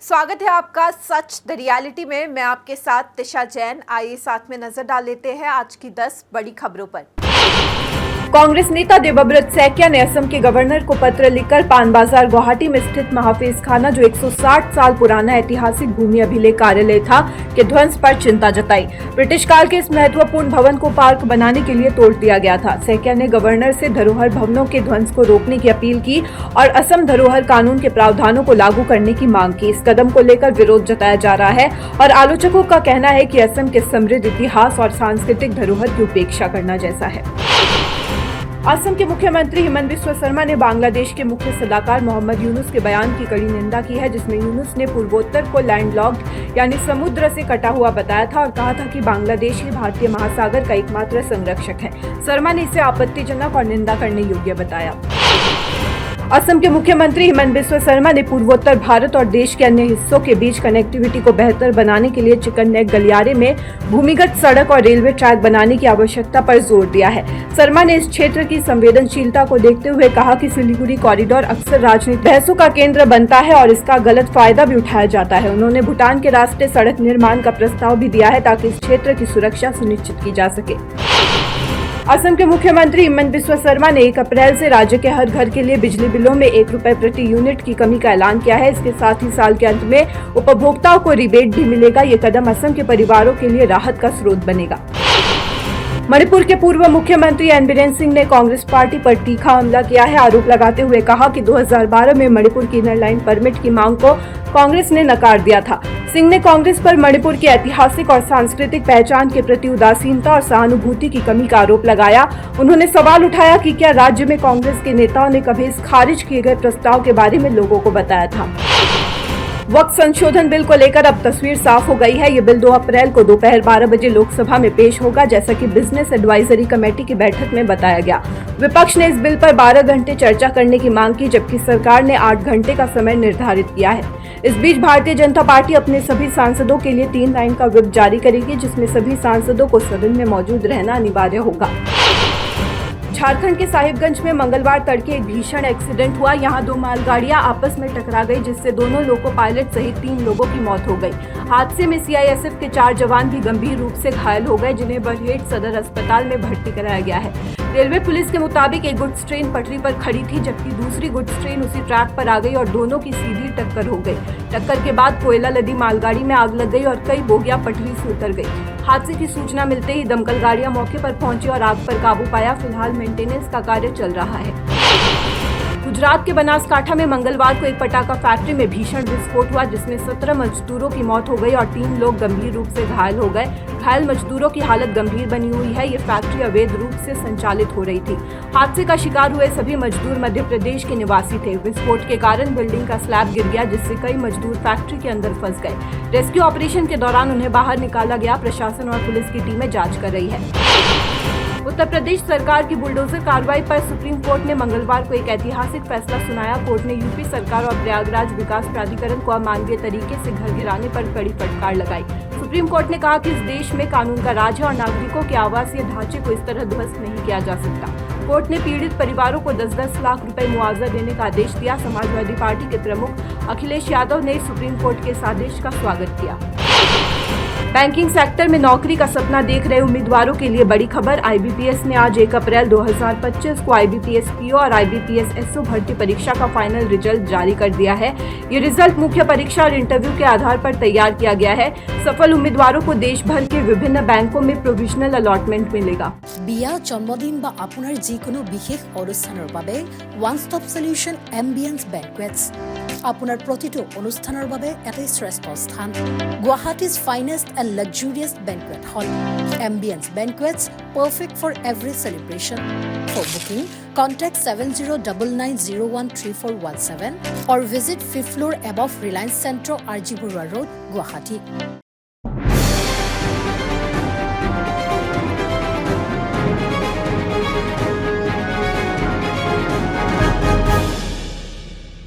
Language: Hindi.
स्वागत है आपका सच द रियलिटी में। मैं आपके साथ दिशा जैन। आइए साथ में नजर डाल लेते हैं आज की 10 बड़ी खबरों पर। कांग्रेस नेता देवव्रत सैकिया ने असम के गवर्नर को पत्र लिखकर पान बाजार गुवाहाटी में स्थित महाफेज खाना, जो 160 साल पुराना ऐतिहासिक भूमि अभिलेख कार्यालय था, के ध्वंस पर चिंता जताई। ब्रिटिश काल के इस महत्वपूर्ण भवन को पार्क बनाने के लिए तोड़ दिया गया था। सैकिया ने गवर्नर से धरोहर भवनों के ध्वंस को रोकने की अपील की और असम धरोहर कानून के प्रावधानों को लागू करने की मांग की। इस कदम को लेकर विरोध जताया जा रहा है और आलोचकों का कहना है कि असम के समृद्ध इतिहास और सांस्कृतिक धरोहर की उपेक्षा करना जैसा है। असम के मुख्यमंत्री हिमंत बिस्वा शर्मा ने बांग्लादेश के मुख्य सलाहकार मोहम्मद यूनुस के बयान की कड़ी निंदा की है, जिसमें यूनुस ने पूर्वोत्तर को लैंडलॉक्ड यानी समुद्र से कटा हुआ बताया था और कहा था कि बांग्लादेश ही भारतीय महासागर का एकमात्र संरक्षक है। शर्मा ने इसे आपत्तिजनक और निंदा करने योग्य बताया। असम के मुख्यमंत्री हिमंत बिस्वा शर्मा ने पूर्वोत्तर भारत और देश के अन्य हिस्सों के बीच कनेक्टिविटी को बेहतर बनाने के लिए चिकन नेक गलियारे में भूमिगत सड़क और रेलवे ट्रैक बनाने की आवश्यकता पर जोर दिया है। शर्मा ने इस क्षेत्र की संवेदनशीलता को देखते हुए कहा कि सिलीगुड़ी कॉरिडोर अक्सर राजनीतिक बहसों का केंद्र बनता है और इसका गलत फायदा भी उठाया जाता है। उन्होंने भूटान के रास्ते सड़क निर्माण का प्रस्ताव भी दिया है ताकि इस क्षेत्र की सुरक्षा सुनिश्चित की जा सके। असम के मुख्यमंत्री हिमंत बिस्वा शर्मा ने 1 अप्रैल से राज्य के हर घर के लिए बिजली बिलों में 1 रुपए प्रति यूनिट की कमी का ऐलान किया है। इसके साथ ही साल के अंत में उपभोक्ताओं को रिबेट भी मिलेगा। ये कदम असम के परिवारों के लिए राहत का स्रोत बनेगा। मणिपुर के पूर्व मुख्यमंत्री एन बीरेन सिंह ने कांग्रेस पार्टी पर तीखा हमला किया है, आरोप लगाते हुए कहा कि 2012 में मणिपुर की इनर लाइन परमिट की मांग को कांग्रेस ने नकार दिया था। सिंह ने कांग्रेस पर मणिपुर की ऐतिहासिक और सांस्कृतिक पहचान के प्रति उदासीनता और सहानुभूति की कमी का आरोप लगाया। उन्होंने सवाल उठाया कि क्या राज्य में कांग्रेस के नेताओं ने कभी इस खारिज किए गए प्रस्ताव के बारे में लोगों को बताया था। वक्फ संशोधन बिल को लेकर अब तस्वीर साफ हो गई है। ये बिल 2 अप्रैल को दोपहर 12 बजे लोकसभा में पेश होगा, जैसा कि बिजनेस एडवाइजरी कमेटी की बैठक में बताया गया। विपक्ष ने इस बिल पर 12 घंटे चर्चा करने की मांग की, जबकि सरकार ने 8 घंटे का समय निर्धारित किया है। इस बीच भारतीय जनता पार्टी अपने सभी सांसदों के लिए 3 लाइन का व्हिप जारी करेगी, जिसमें सभी सांसदों को सदन में मौजूद रहना अनिवार्य होगा। झारखंड के साहिबगंज में मंगलवार तड़के एक भीषण एक्सीडेंट हुआ। यहां 2 मालगाड़ियां आपस में टकरा गई, जिससे दोनों लोको पायलट सहित 3 लोगों की मौत हो गई। हादसे में सीआईएसएफ के 4 जवान भी गंभीर रूप से घायल हो गए, जिन्हें बरहेट सदर अस्पताल में भर्ती कराया गया है। रेलवे पुलिस के मुताबिक एक गुड्स ट्रेन पटरी पर खड़ी थी, जबकि दूसरी गुड्स ट्रेन उसी ट्रैक पर आ गई और दोनों की सीधी टक्कर हो गई। टक्कर के बाद कोयला लदी मालगाड़ी में आग लग गई और कई बोगियां पटरी से उतर गई। हादसे की सूचना मिलते ही दमकल गाड़ियां मौके पर पहुंची और आग पर काबू पाया। फिलहाल मेंटेनेंस का कार्य चल रहा है। गुजरात के बनासकांठा में मंगलवार को एक पटाखा फैक्ट्री में भीषण विस्फोट हुआ, जिसमें 17 मजदूरों की मौत हो गई और 3 लोग गंभीर रूप से घायल हो गए। घायल मजदूरों की हालत गंभीर बनी हुई है। ये फैक्ट्री अवैध रूप से संचालित हो रही थी। हादसे का शिकार हुए सभी मजदूर मध्य प्रदेश के निवासी थे। विस्फोट के कारण बिल्डिंग का स्लैब गिर गया, जिससे कई मजदूर फैक्ट्री के अंदर फंस गए। रेस्क्यू ऑपरेशन के दौरान उन्हें बाहर निकाला गया। प्रशासन और पुलिस की टीमें जांच कर रही है। उत्तर प्रदेश सरकार की बुलडोजर कार्रवाई पर सुप्रीम कोर्ट ने मंगलवार को एक ऐतिहासिक फैसला सुनाया। कोर्ट ने यूपी सरकार और प्रयागराज विकास प्राधिकरण को अमानवीय तरीके से घर गिराने पर कड़ी फटकार लगाई। सुप्रीम कोर्ट ने कहा कि इस देश में कानून का राज है और नागरिकों के आवासीय ढांचे को इस तरह ध्वस्त नहीं किया जा सकता। कोर्ट ने पीड़ित परिवारों को 10-10 लाख रुपए मुआवजा देने का आदेश दिया। समाजवादी पार्टी के प्रमुख अखिलेश यादव ने सुप्रीम कोर्ट के इस आदेश का स्वागत किया। बैंकिंग सेक्टर में नौकरी का सपना देख रहे उम्मीदवारों के लिए बड़ी खबर। आईबीपीएस ने आज 1 अप्रैल 2025 को आईबीपीएस पीओ और आईबीपीएस एसओ भर्ती परीक्षा का फाइनल रिजल्ट जारी कर दिया है। ये रिजल्ट मुख्य परीक्षा और इंटरव्यू के आधार पर तैयार किया गया है। सफल उम्मीदवारों को देश भर के विभिन्न बैंकों में प्रोविजनल अलॉटमेंट मिलेगा। बिया, जन्मदिन बा आपनार जिकोनो विशेष अनुष्ठाনৰ বাবে one stop solution ambience banquets. আপোনাৰ প্ৰতিটো অনুষ্ঠানৰ বাবে এটা শ্ৰেষ্ঠ স্থান। Guwahati's finest and luxurious banquet hall. Ambience Banquets, perfect for every celebration. For booking, contact 7099013417 or visit 5th floor above Reliance Centro, RG Burwa Road, Guwahati.